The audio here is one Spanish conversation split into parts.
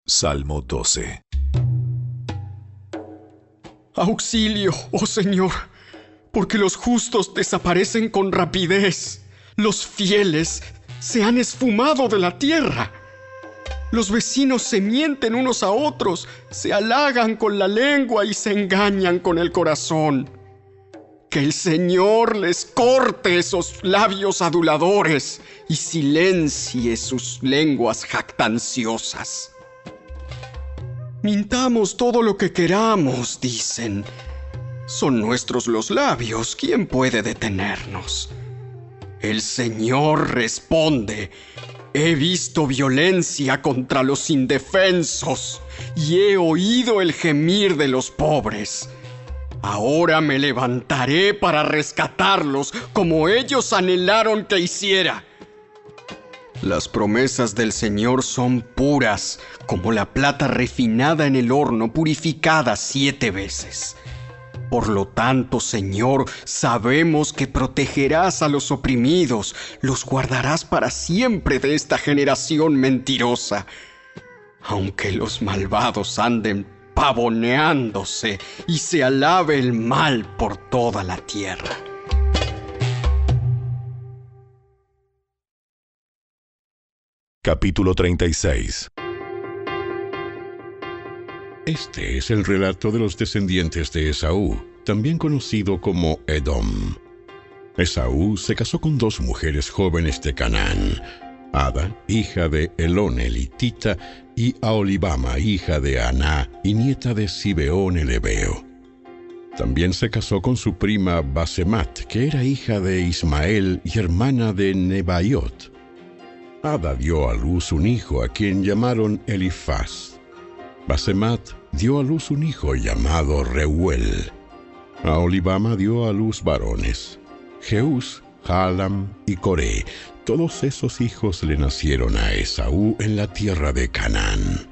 Salmo 12. Auxilio, oh Señor, porque los justos desaparecen con rapidez. Los fieles se han esfumado de la tierra. Los vecinos se mienten unos a otros, se halagan con la lengua y se engañan con el corazón. Que el Señor les corte esos labios aduladores y silencie sus lenguas jactanciosas. Mintamos todo lo que queramos, dicen. Son nuestros los labios, ¿quién puede detenernos? El Señor responde: he visto violencia contra los indefensos y he oído el gemir de los pobres. Ahora me levantaré para rescatarlos como ellos anhelaron que hiciera. Las promesas del Señor son puras, como la plata refinada en el horno, purificada 7 veces. Por lo tanto, Señor, sabemos que protegerás a los oprimidos, los guardarás para siempre de esta generación mentirosa. Aunque los malvados anden pavoneándose y se alabe el mal por toda la tierra. Capítulo 36. Este es el relato de los descendientes de Esaú, también conocido como Edom. Esaú se casó con 2 mujeres jóvenes de Canaán, Ada, hija de Elón elitita, y Aholibama, hija de Aná y nieta de Zibeón el heveo. También se casó con su prima Basemat, que era hija de Ismael y hermana de Nebaiot. Ada dio a luz un hijo a quien llamaron Elifaz. Basemat dio a luz un hijo llamado Reuel. Aholibama dio a luz varones: Jeús, Jaalam y Coré. Todos esos hijos le nacieron a Esaú en la tierra de Canaán.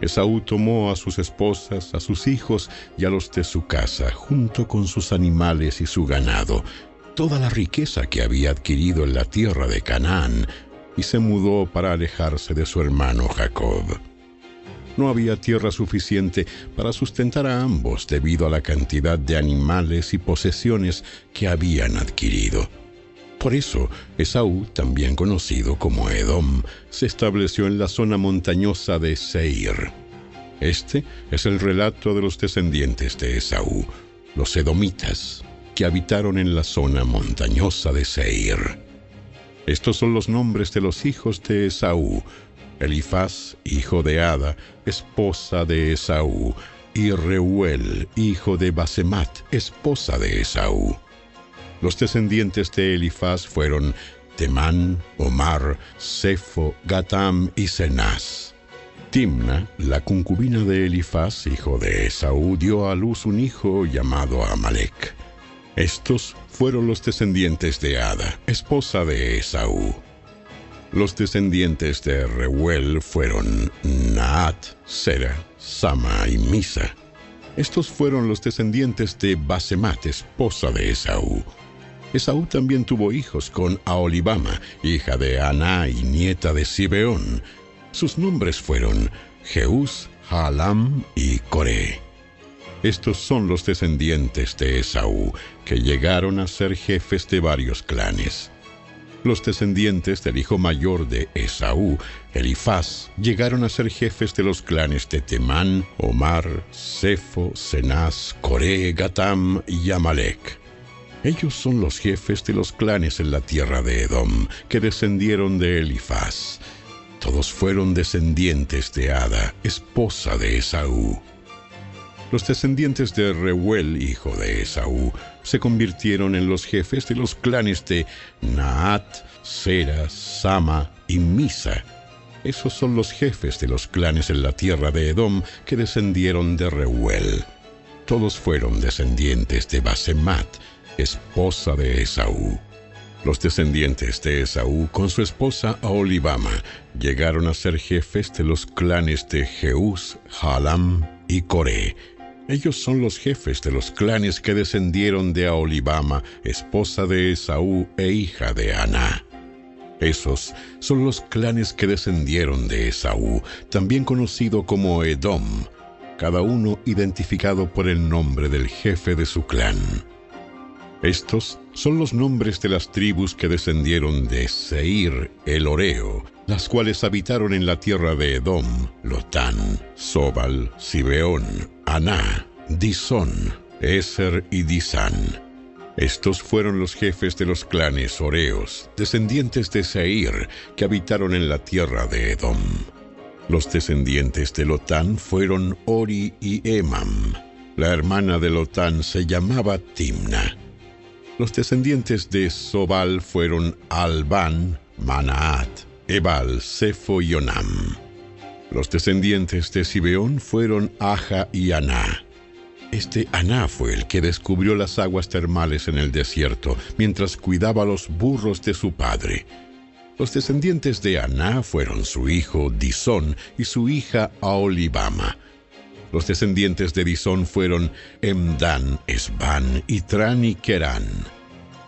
Esaú tomó a sus esposas, a sus hijos y a los de su casa, junto con sus animales y su ganado, toda la riqueza que había adquirido en la tierra de Canaán, y se mudó para alejarse de su hermano Jacob. No había tierra suficiente para sustentar a ambos debido a la cantidad de animales y posesiones que habían adquirido. Por eso, Esaú, también conocido como Edom, se estableció en la zona montañosa de Seir. Este es el relato de los descendientes de Esaú, los edomitas, que habitaron en la zona montañosa de Seir. Estos son los nombres de los hijos de Esaú: Elifaz, hijo de Ada, esposa de Esaú, y Reuel, hijo de Basemat, esposa de Esaú. Los descendientes de Elifaz fueron Temán, Omar, Sefo, Gatam y Cenaz. Timna, la concubina de Elifaz, hijo de Esaú, dio a luz un hijo llamado Amalec. Estos fueron los descendientes de Ada, esposa de Esaú. Los descendientes de Reuel fueron Naat, Sera, Sama y Misa. Estos fueron los descendientes de Basemat, esposa de Esaú. Esaú también tuvo hijos con Aholibama, hija de Aná y nieta de Zibeón. Sus nombres fueron Jeús, Jaalam y Coré. Estos son los descendientes de Esaú, que llegaron a ser jefes de varios clanes. Los descendientes del hijo mayor de Esaú, Elifaz, llegaron a ser jefes de los clanes de Temán, Omar, Sefo, Cenaz, Coré, Gatam y Amalec. Ellos son los jefes de los clanes en la tierra de Edom, que descendieron de Elifaz. Todos fueron descendientes de Ada, esposa de Esaú. Los descendientes de Reuel, hijo de Esaú, se convirtieron en los jefes de los clanes de Naat, Sera, Sama y Misa. Esos son los jefes de los clanes en la tierra de Edom que descendieron de Reuel. Todos fueron descendientes de Basemat, esposa de Esaú. Los descendientes de Esaú con su esposa Aholibama llegaron a ser jefes de los clanes de Jeús, Jaalam y Coré. Ellos son los jefes de los clanes que descendieron de Aholibama, esposa de Esaú e hija de Aná. Esos son los clanes que descendieron de Esaú, también conocido como Edom, cada uno identificado por el nombre del jefe de su clan. Estos son los nombres de las tribus que descendieron de Seir el Horeo, las cuales habitaron en la tierra de Edom: Lotán, Sobal, Zibeón, Aná, Disón, Eser y Disán. Estos fueron los jefes de los clanes horeos, descendientes de Seir, que habitaron en la tierra de Edom. Los descendientes de Lotán fueron Ori y Emam. La hermana de Lotán se llamaba Timna. Los descendientes de Sobal fueron Alban, Manaat, Ebal, Sefo y Onam. Los descendientes de Zibeón fueron Aja y Aná. Este Aná fue el que descubrió las aguas termales en el desierto, mientras cuidaba los burros de su padre. Los descendientes de Aná fueron su hijo Disón y su hija Aholibama. Los descendientes de Disón fueron Emdán, Esbán, Itrán y Querán.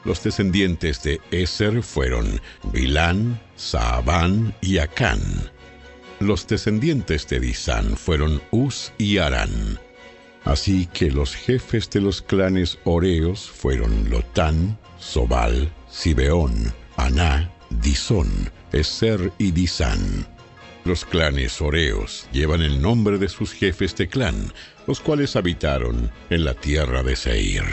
Los descendientes de Eser fueron Bilán, Saabán y Acán. Los descendientes de Disán fueron Uz y Arán. Así que los jefes de los clanes horeos fueron Lotán, Sobal, Zibeón, Aná, Disón, Eser y Disán. Los clanes horeos llevan el nombre de sus jefes de clan, los cuales habitaron en la tierra de Seir.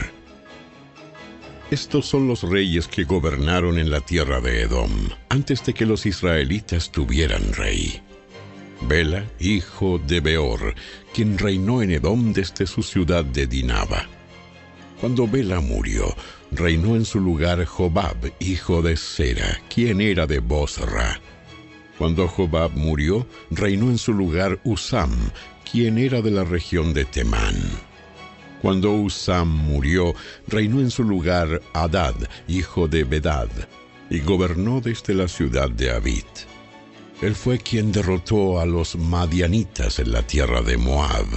Estos son los reyes que gobernaron en la tierra de Edom, antes de que los israelitas tuvieran rey. Bela, hijo de Beor, quien reinó en Edom desde su ciudad de Dinaba. Cuando Bela murió, reinó en su lugar Jobab, hijo de Sera, quien era de Bosra. Cuando Jobab murió, reinó en su lugar Usam, quien era de la región de Temán. Cuando Usam murió, reinó en su lugar Hadad, hijo de Bedad, y gobernó desde la ciudad de Avit. Él fue quien derrotó a los madianitas en la tierra de Moab.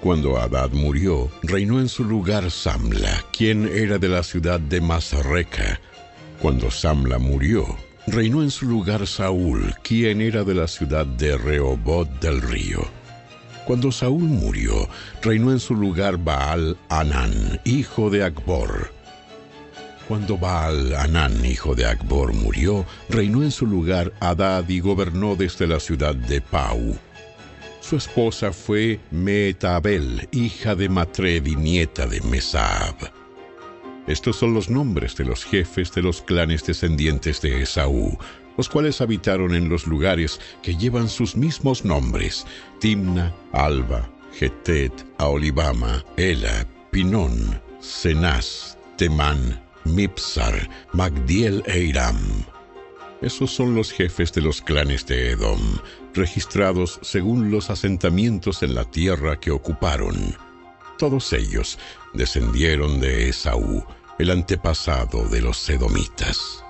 Cuando Hadad murió, reinó en su lugar Samla, quien era de la ciudad de Masreca. Cuando Samla murió, reinó en su lugar Saúl, quien era de la ciudad de Rehoboth del río. Cuando Saúl murió, reinó en su lugar Baal Hanán, hijo de Acbor. Cuando Baal Hanán, hijo de Acbor, murió, reinó en su lugar Hadad y gobernó desde la ciudad de Pau. Su esposa fue Mehetabel, hija de Matred y nieta de Mesab. Estos son los nombres de los jefes de los clanes descendientes de Esaú, los cuales habitaron en los lugares que llevan sus mismos nombres: Timna, Alba, Getet, Aholibama, Ela, Pinón, Cenaz, Temán, Mipsar, Magdiel e Iram. Esos son los jefes de los clanes de Edom, registrados según los asentamientos en la tierra que ocuparon. Todos ellos descendieron de Esaú, el antepasado de los edomitas.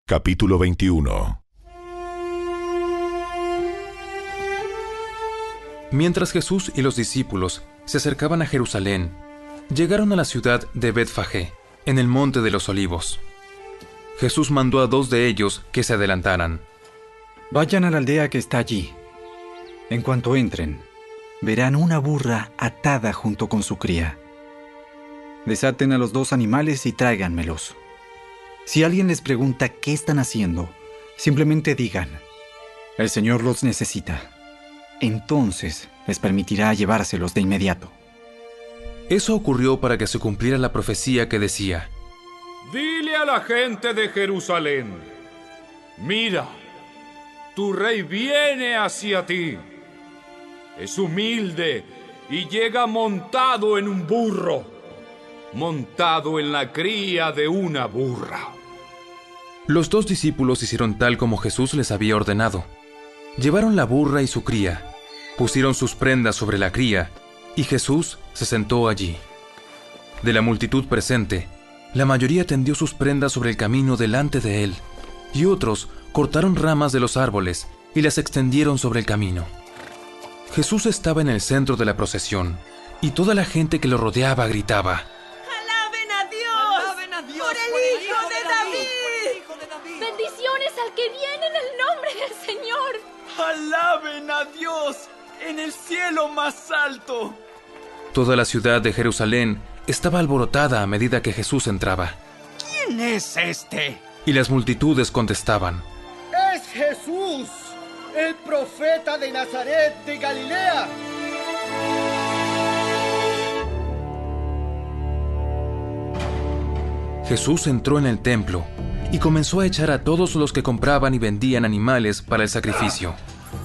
Capítulo 21. Mientras Jesús y los discípulos se acercaban a Jerusalén, llegaron a la ciudad de Betfagé, en el monte de los Olivos. Jesús mandó a 2 de ellos que se adelantaran. Vayan a la aldea que está allí. En cuanto entren, verán una burra atada junto con su cría. Desaten a los 2 animales y tráiganmelos. Si alguien les pregunta qué están haciendo, simplemente digan: el Señor los necesita. Entonces les permitirá llevárselos de inmediato. Eso ocurrió para que se cumpliera la profecía que decía: Dile a la gente de Jerusalén: mira, tu rey viene hacia ti. Es humilde y llega montado en un burro, montado en la cría de una burra. Los 2 discípulos hicieron tal como Jesús les había ordenado. Llevaron la burra y su cría, pusieron sus prendas sobre la cría, y Jesús se sentó allí. De la multitud presente, la mayoría tendió sus prendas sobre el camino delante de él, y otros cortaron ramas de los árboles y las extendieron sobre el camino. Jesús estaba en el centro de la procesión, y toda la gente que lo rodeaba gritaba: bendiciones al que viene en el nombre del Señor. ¡Alaben a Dios en el cielo más alto! Toda la ciudad de Jerusalén estaba alborotada a medida que Jesús entraba. ¿Quién es este? Y las multitudes contestaban: ¡Es Jesús, el profeta de Nazaret de Galilea! Jesús entró en el templo y comenzó a echar a todos los que compraban y vendían animales para el sacrificio.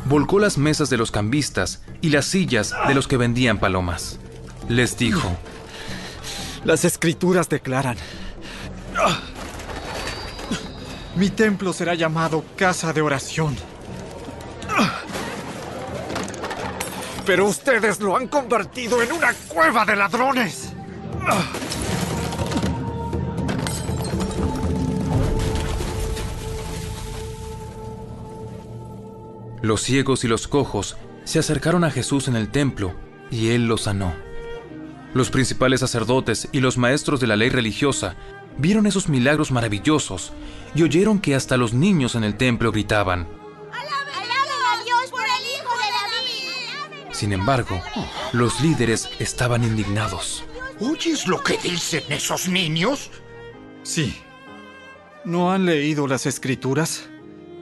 Volcó las mesas de los cambistas y las sillas de los que vendían palomas. Les dijo: Las Escrituras declaran: mi templo será llamado casa de oración. Pero ustedes lo han convertido en una cueva de ladrones. Los ciegos y los cojos se acercaron a Jesús en el templo y él los sanó. Los principales sacerdotes y los maestros de la ley religiosa vieron esos milagros maravillosos y oyeron que hasta los niños en el templo gritaban: ¡Alaben a Dios por el Hijo de David! Sin embargo, los líderes estaban indignados. ¿Oyes lo que dicen esos niños? Sí. ¿No han leído las Escrituras?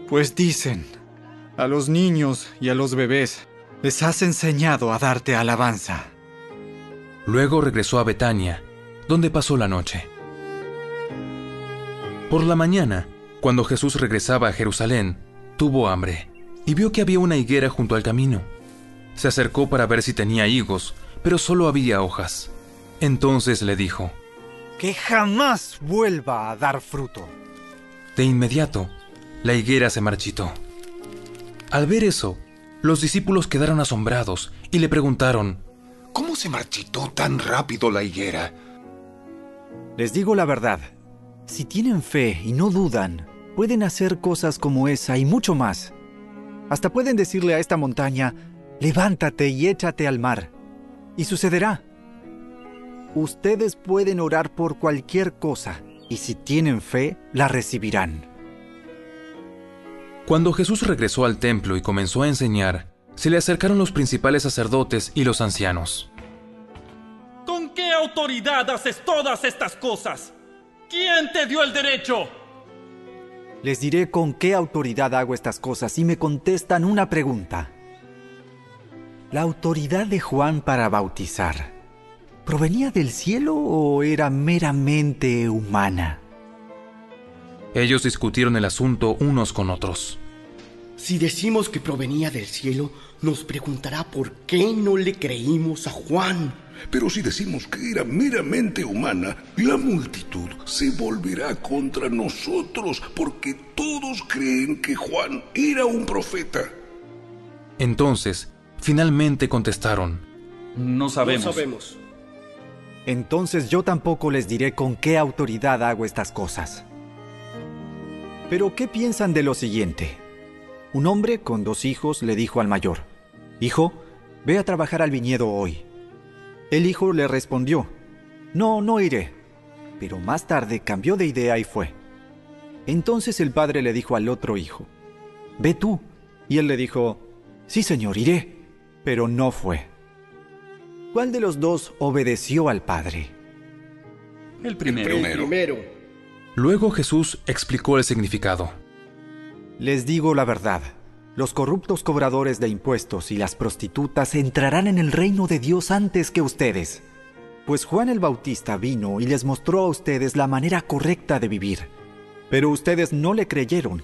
Pues dicen: a los niños y a los bebés les has enseñado a darte alabanza. Luego regresó a Betania, donde pasó la noche. Por la mañana, cuando Jesús regresaba a Jerusalén, tuvo hambre y vio que había una higuera junto al camino. Se acercó para ver si tenía higos, pero solo había hojas. Entonces le dijo: que jamás vuelva a dar fruto. De inmediato, la higuera se marchitó. Al ver eso, los discípulos quedaron asombrados y le preguntaron: ¿Cómo se marchitó tan rápido la higuera? Les digo la verdad, si tienen fe y no dudan, pueden hacer cosas como esa y mucho más. Hasta pueden decirle a esta montaña: levántate y échate al mar, y sucederá. Ustedes pueden orar por cualquier cosa, y si tienen fe, la recibirán. Cuando Jesús regresó al templo y comenzó a enseñar, se le acercaron los principales sacerdotes y los ancianos. ¿Con qué autoridad haces todas estas cosas? ¿Quién te dio el derecho? Les diré con qué autoridad hago estas cosas si me contestan una pregunta. ¿La autoridad de Juan para bautizar provenía del cielo o era meramente humana? Ellos discutieron el asunto unos con otros. Si decimos que provenía del cielo, nos preguntará por qué no le creímos a Juan. Pero si decimos que era meramente humana, la multitud se volverá contra nosotros porque todos creen que Juan era un profeta. Entonces, finalmente contestaron: No sabemos. No sabemos. Entonces yo tampoco les diré con qué autoridad hago estas cosas. Pero ¿qué piensan de lo siguiente? Un hombre con 2 hijos le dijo al mayor: Hijo, ve a trabajar al viñedo hoy. El hijo le respondió: No iré. Pero más tarde cambió de idea y fue. Entonces el padre le dijo al otro hijo: Ve tú. Y él le dijo: Sí, señor, iré. Pero no fue. ¿Cuál de los dos obedeció al padre? El primero. El primero. Luego Jesús explicó el significado. Les digo la verdad. Los corruptos cobradores de impuestos y las prostitutas entrarán en el reino de Dios antes que ustedes. Pues Juan el Bautista vino y les mostró a ustedes la manera correcta de vivir. Pero ustedes no le creyeron,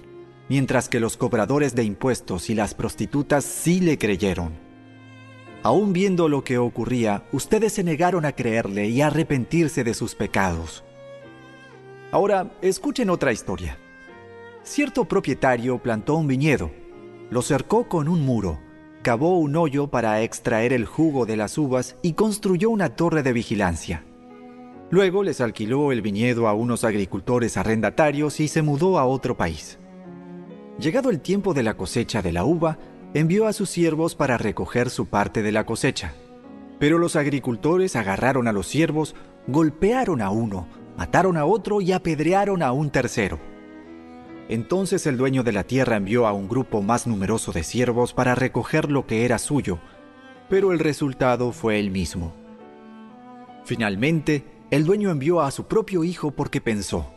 mientras que los cobradores de impuestos y las prostitutas sí le creyeron. Aún viendo lo que ocurría, ustedes se negaron a creerle y a arrepentirse de sus pecados. Ahora, escuchen otra historia. Cierto propietario plantó un viñedo, lo cercó con un muro, cavó un hoyo para extraer el jugo de las uvas y construyó una torre de vigilancia. Luego les alquiló el viñedo a unos agricultores arrendatarios y se mudó a otro país. Llegado el tiempo de la cosecha de la uva, envió a sus siervos para recoger su parte de la cosecha. Pero los agricultores agarraron a los siervos, golpearon a uno, mataron a otro y apedrearon a un tercero. Entonces el dueño de la tierra envió a un grupo más numeroso de siervos para recoger lo que era suyo, pero el resultado fue el mismo. Finalmente, el dueño envió a su propio hijo porque pensó: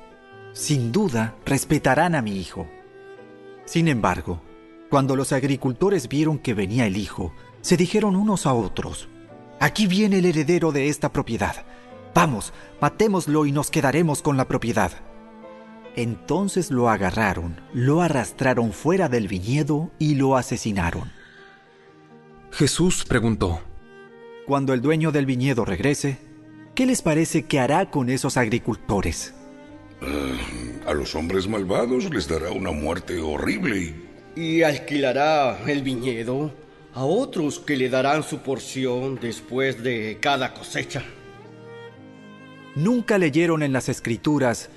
sin duda respetarán a mi hijo. Sin embargo, cuando los agricultores vieron que venía el hijo, se dijeron unos a otros: aquí viene el heredero de esta propiedad. Vamos, matémoslo y nos quedaremos con la propiedad. Entonces lo agarraron, lo arrastraron fuera del viñedo y lo asesinaron. Jesús preguntó: cuando el dueño del viñedo regrese, ¿qué les parece que hará con esos agricultores? A los hombres malvados les dará una muerte horrible y alquilará el viñedo a otros que le darán su porción después de cada cosecha. ¿Nunca leyeron en las Escrituras: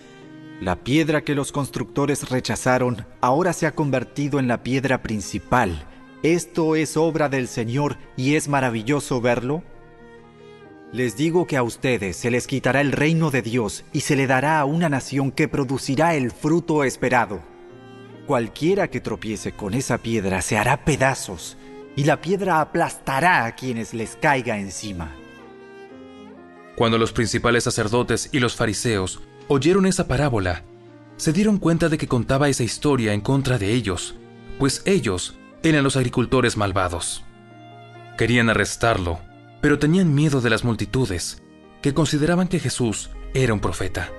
la piedra que los constructores rechazaron ahora se ha convertido en la piedra principal? Esto es obra del Señor y es maravilloso verlo. Les digo que a ustedes se les quitará el reino de Dios y se le dará a una nación que producirá el fruto esperado. Cualquiera que tropiece con esa piedra se hará pedazos, y la piedra aplastará a quienes les caiga encima. Cuando los principales sacerdotes y los fariseos oyeron esa parábola, se dieron cuenta de que contaba esa historia en contra de ellos, pues ellos eran los agricultores malvados. Querían arrestarlo, pero tenían miedo de las multitudes, que consideraban que Jesús era un profeta.